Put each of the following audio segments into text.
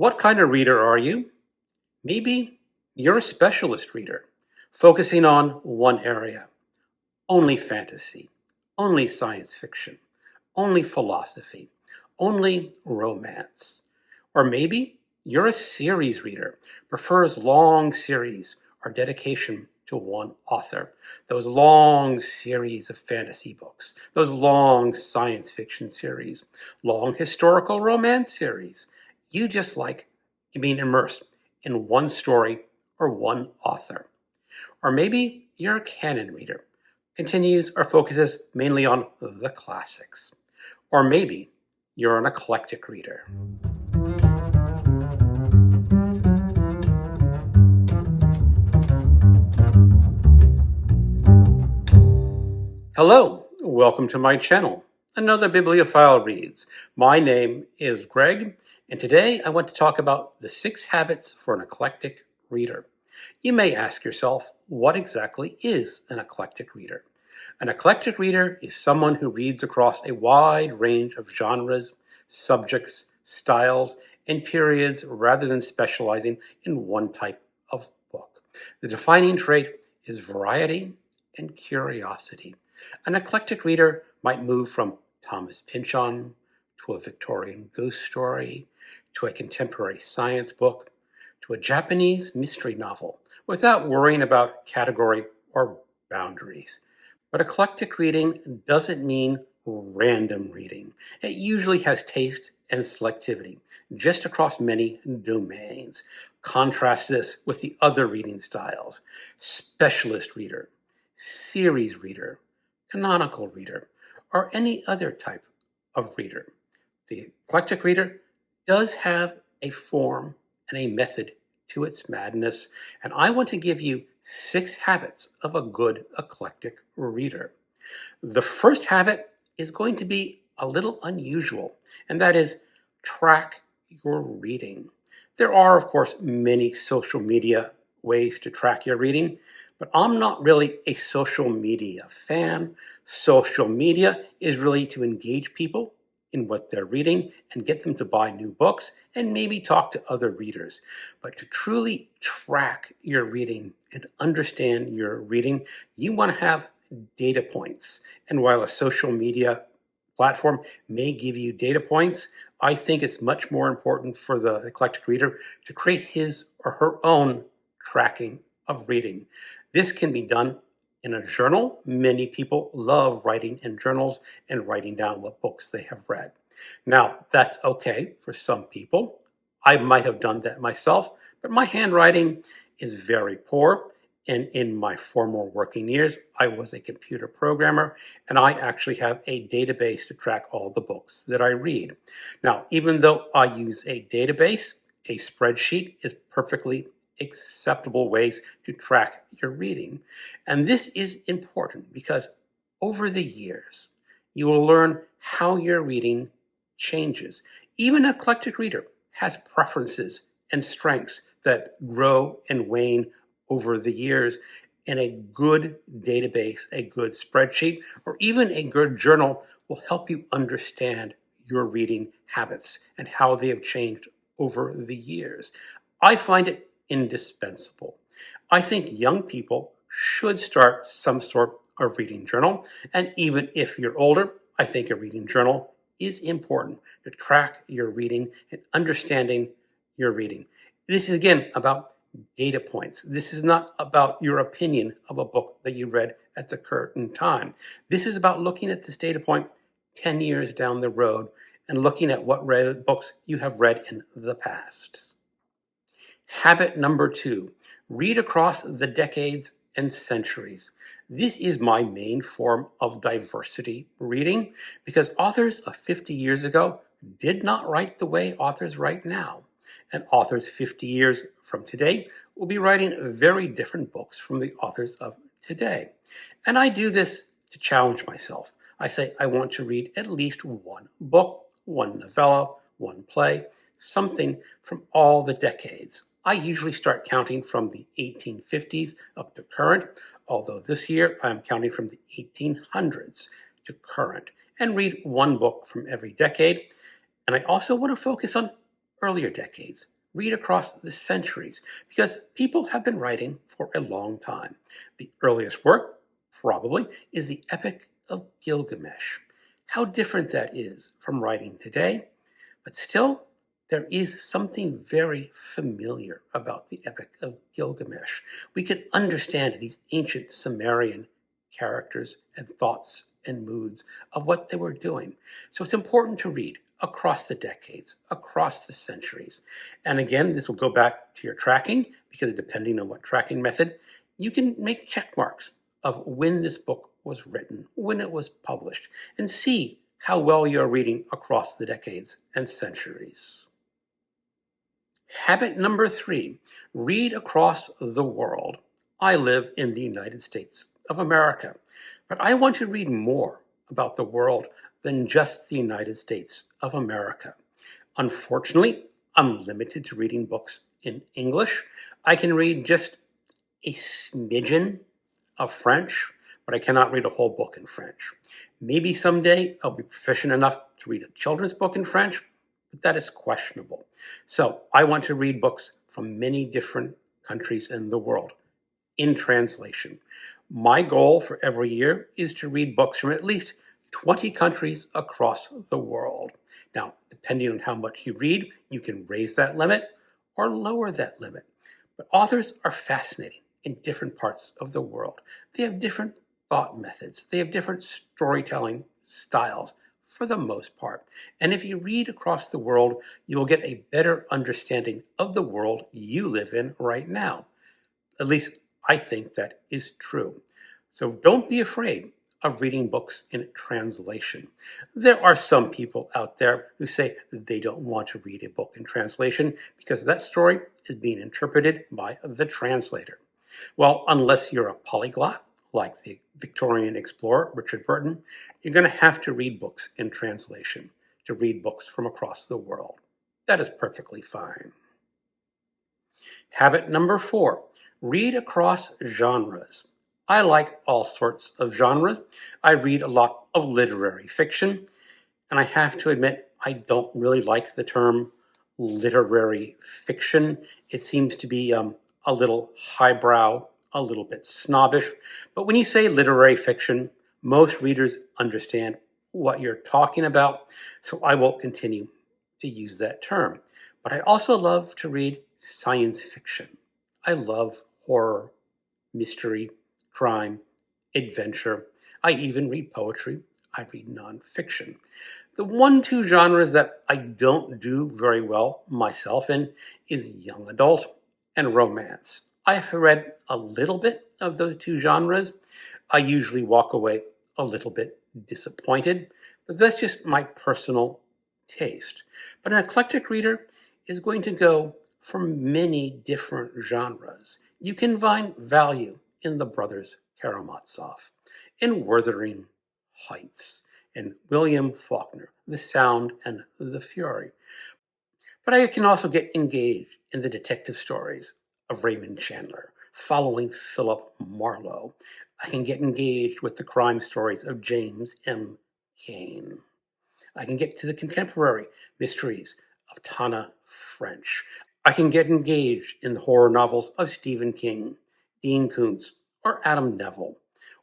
What kind of reader are you? Maybe you're a specialist reader, focusing on one area, only fantasy, only science fiction, only philosophy, only romance. Or maybe you're a series reader, prefers long series or dedication to one author. Those long series of fantasy books, those long science fiction series, long historical romance series. You just like being immersed in one story or one author. Or maybe you're a canon reader, continues or focuses mainly on the classics. Or maybe you're an eclectic reader. Hello, welcome to my channel, Another Bibliophile Reads. My name is Greg, and today I want to talk about the 6 habits for an eclectic reader. You may ask yourself, what exactly is an eclectic reader? An eclectic reader is someone who reads across a wide range of genres, subjects, styles, and periods rather than specializing in one type of book. The defining trait is variety and curiosity. An eclectic reader might move from Thomas Pynchon to a Victorian ghost story to a contemporary science book to a Japanese mystery novel without worrying about category or boundaries. But eclectic reading doesn't mean random reading. It usually has taste and selectivity, just across many domains. Contrast this with the other reading styles: specialist reader, series reader, canonical reader, or any other type of reader. The eclectic reader does have a form and a method to its madness, and I want to give you 6 habits of a good eclectic reader. The first habit is going to be a little unusual, and that is track your reading. There are, of course, many social media ways to track your reading, but I'm not really a social media fan. Social media is really to engage people in what they're reading and get them to buy new books and maybe talk to other readers. But to truly track your reading and understand your reading, you want to have data points. And while a social media platform may give you data points, I think it's much more important for the eclectic reader to create his or her own tracking of reading. This can be done in a journal. Many people love writing in journals and writing down what books they have read. Now, that's okay for some people. I might have done that myself, but my handwriting is very poor. And in my former working years, I was a computer programmer, and I actually have a database to track all the books that I read. Now, even though I use a database, a spreadsheet is perfectly acceptable ways to track your reading. And this is important because over the years, you will learn how your reading changes. Even an eclectic reader has preferences and strengths that grow and wane over the years, and a good database, a good spreadsheet, or even a good journal will help you understand your reading habits and how they have changed over the years. I find it indispensable. I think young people should start some sort of reading journal, and even if you're older, I think a reading journal is important to track your reading and understanding your reading. This is again about data points. This is not about your opinion of a book that you read at the current time. This is about looking at this data point 10 years down the road and looking at what books you have read in the past. Habit number 2, read across the decades and centuries. This is my main form of diversity reading because authors of 50 years ago did not write the way authors write now. And authors 50 years from today will be writing very different books from the authors of today. And I do this to challenge myself. I say I want to read at least one book, one novella, one play, something from all the decades. I usually start counting from the 1850s up to current, although this year I'm counting from the 1800s to current, and read one book from every decade. And I also want to focus on earlier decades, read across the centuries because people have been writing for a long time. The earliest work, probably, is the Epic of Gilgamesh. How different that is from writing today, but still, there is something very familiar about the Epic of Gilgamesh. We can understand these ancient Sumerian characters and thoughts and moods of what they were doing. So it's important to read across the decades, across the centuries. And again, this will go back to your tracking because depending on what tracking method, you can make check marks of when this book was written, when it was published, and see how well you're reading across the decades and centuries. Habit number 3, read across the world. I live in the United States of America, but I want to read more about the world than just the United States of America. Unfortunately, I'm limited to reading books in English. I can read just a smidgen of French, but I cannot read a whole book in French. Maybe someday I'll be proficient enough to read a children's book in French, but that is questionable. So I want to read books from many different countries in the world in translation. My goal for every year is to read books from at least 20 countries across the world. Now, depending on how much you read, you can raise that limit or lower that limit. But authors are fascinating in different parts of the world. They have different thought methods. They have different storytelling styles for the most part. And if you read across the world, you will get a better understanding of the world you live in right now. At least I think that is true. So don't be afraid of reading books in translation. There are some people out there who say they don't want to read a book in translation because that story is being interpreted by the translator. Well, unless you're a polyglot, like the Victorian explorer Richard Burton, you're going to have to read books in translation to read books from across the world. That is perfectly fine. Habit number 4, read across genres. I like all sorts of genres. I read a lot of literary fiction, and I have to admit, I don't really like the term literary fiction. It seems to be a little highbrow, a little bit snobbish. But when you say literary fiction, most readers understand what you're talking about, so I won't continue to use that term. But I also love to read science fiction. I love horror, mystery, crime, adventure. I even read poetry. I read nonfiction. The 1-2 genres that I don't do very well myself in is young adult and romance. I've read a little bit of those 2 genres. I usually walk away a little bit disappointed, but that's just my personal taste. But an eclectic reader is going to go for many different genres. You can find value in the Brothers Karamazov, in Wuthering Heights, and William Faulkner, The Sound and the Fury. But I can also get engaged in the detective stories of Raymond Chandler, following Philip Marlowe. I can get engaged with the crime stories of James M. Cain. I can get to the contemporary mysteries of Tana French. I can get engaged in the horror novels of Stephen King, Dean Koontz, or Adam Neville,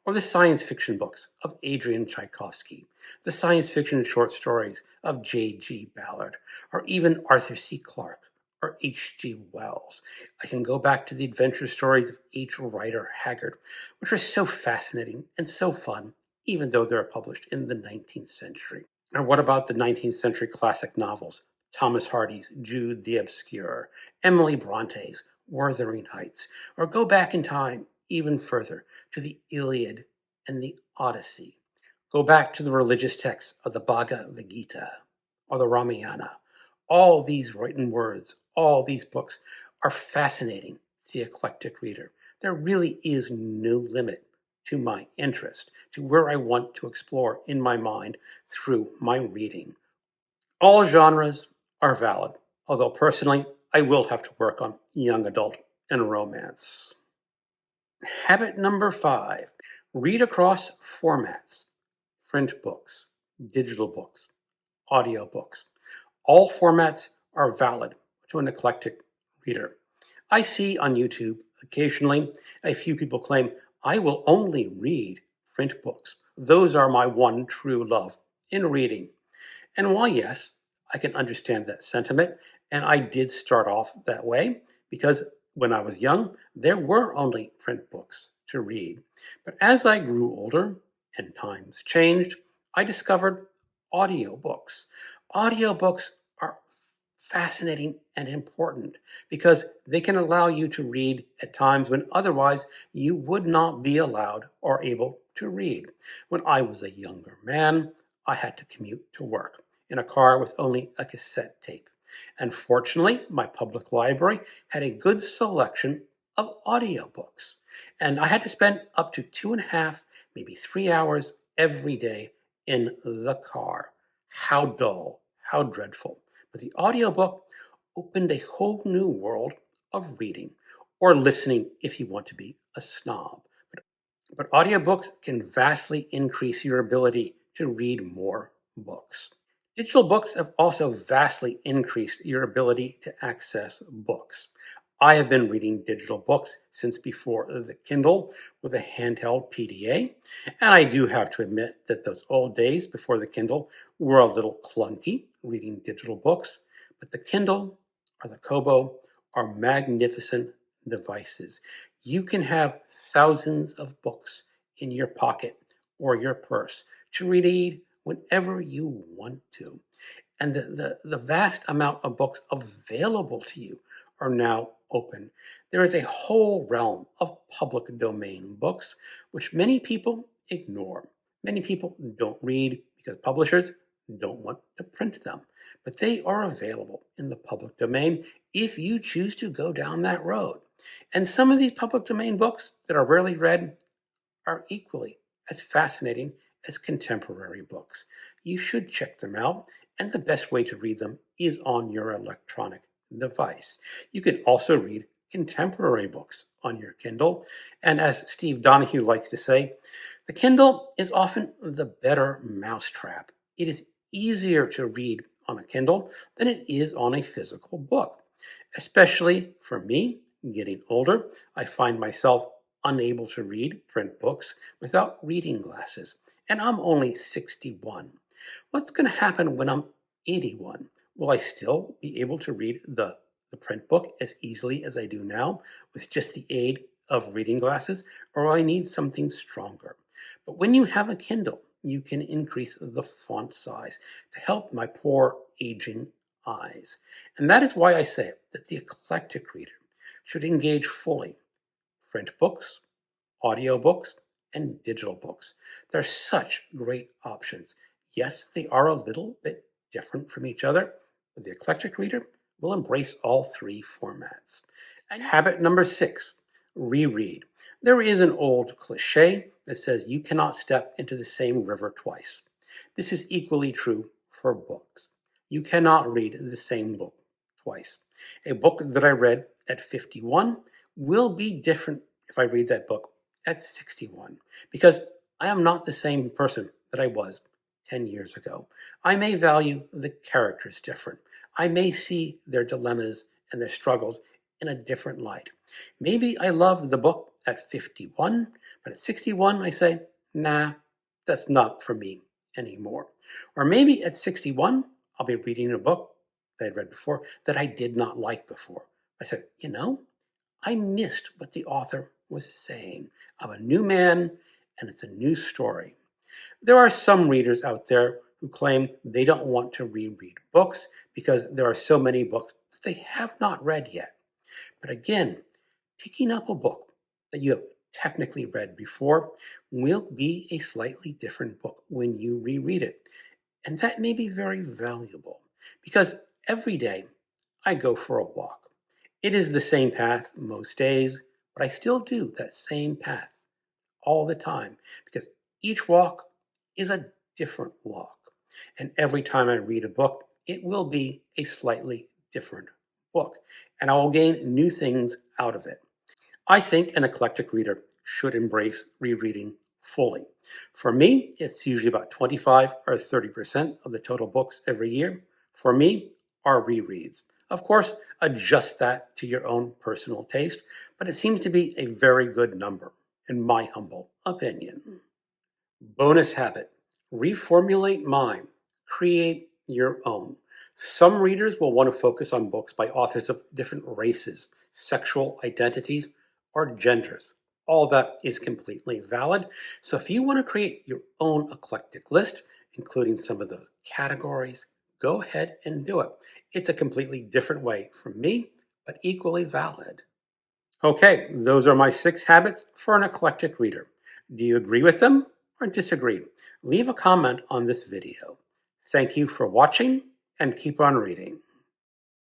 or the science fiction books of Adrian Tchaikovsky, the science fiction short stories of J.G. Ballard, or even Arthur C. Clarke or H.G. Wells. I can go back to the adventure stories of H. Rider Haggard, which are so fascinating and so fun, even though they're published in the 19th century. Or what about the 19th century classic novels? Thomas Hardy's Jude the Obscure, Emily Bronte's Wuthering Heights, or go back in time even further to the Iliad and the Odyssey. Go back to the religious texts of the Bhagavad Gita or the Ramayana. All these written words, all these books are fascinating to the eclectic reader. There really is no limit to my interest, to where I want to explore in my mind through my reading. All genres are valid, although personally, I will have to work on young adult and romance. Habit number 5, read across formats. Print books, digital books, audio books. All formats are valid to an eclectic reader. I see on YouTube occasionally a few people claim, I will only read print books. Those are my one true love in reading. And while yes, I can understand that sentiment, and I did start off that way because when I was young, there were only print books to read. But as I grew older and times changed, I discovered audiobooks. Audiobooks are fascinating and important because they can allow you to read at times when otherwise you would not be allowed or able to read. When I was a younger man, I had to commute to work in a car with only a cassette tape. And fortunately, my public library had a good selection of audiobooks. And I had to spend up to 2.5, maybe 3 hours every day in the car. How dull, how dreadful. But the audiobook opened a whole new world of reading or listening if you want to be a snob. But audiobooks can vastly increase your ability to read more books. Digital books have also vastly increased your ability to access books. I have been reading digital books since before the Kindle with a handheld PDA, and I do have to admit that those old days before the Kindle were a little clunky reading digital books, but the Kindle or the Kobo are magnificent devices. You can have thousands of books in your pocket or your purse to read whenever you want to. And the vast amount of books available to you are now open. There is a whole realm of public domain books, which many people ignore. Many people don't read because publishers don't want to print them, but they are available in the public domain if you choose to go down that road. And some of these public domain books that are rarely read are equally as fascinating as contemporary books. You should check them out, and the best way to read them is on your electronic device. You can also read contemporary books on your Kindle, and as Steve Donahue likes to say, the Kindle is often the better mousetrap. It is easier to read on a Kindle than it is on a physical book. Especially for me, getting older, I find myself unable to read print books without reading glasses, and I'm only 61. What's going to happen when I'm 81? Will I still be able to read the print book as easily as I do now with just the aid of reading glasses, or will I need something stronger? But when you have a Kindle, you can increase the font size to help my poor aging eyes. And that is why I say that the eclectic reader should engage fully print books, audiobooks, and digital books. They're such great options. Yes, they are a little bit different from each other, but the eclectic reader will embrace all three formats. And habit number 6, reread. There is an old cliche that says you cannot step into the same river twice. This is equally true for books. You cannot read the same book twice. A book that I read at 51 will be different if I read that book at 61, because I am not the same person that I was 10 years ago. I may value the characters different. I may see their dilemmas and their struggles in a different light. Maybe I loved the book at 51, but at 61 I say, nah, that's not for me anymore. Or maybe at 61, I'll be reading a book that I'd read before that I did not like before. I said, I missed what the author was saying. I'm a new man, and it's a new story. There are some readers out there who claim they don't want to reread books because there are so many books that they have not read yet. But again, picking up a book that you have technically read before will be a slightly different book when you reread it. And that may be very valuable because every day I go for a walk. It is the same path most days, but I still do that same path all the time because each walk is a different walk. And every time I read a book, it will be a slightly different book, and I will gain new things out of it. I think an eclectic reader should embrace rereading fully. For me, it's usually about 25 or 30% of the total books every year. For me, are rereads. Of course, adjust that to your own personal taste, but it seems to be a very good number, in my humble opinion. Bonus habit: reformulate mine, create your own. Some readers will want to focus on books by authors of different races, sexual identities, or genders. All that is completely valid. So if you want to create your own eclectic list, including some of those categories, go ahead and do it. It's a completely different way from me, but equally valid. Okay, those are my 6 habits for an eclectic reader. Do you agree with them or disagree? Leave a comment on this video. Thank you for watching and keep on reading.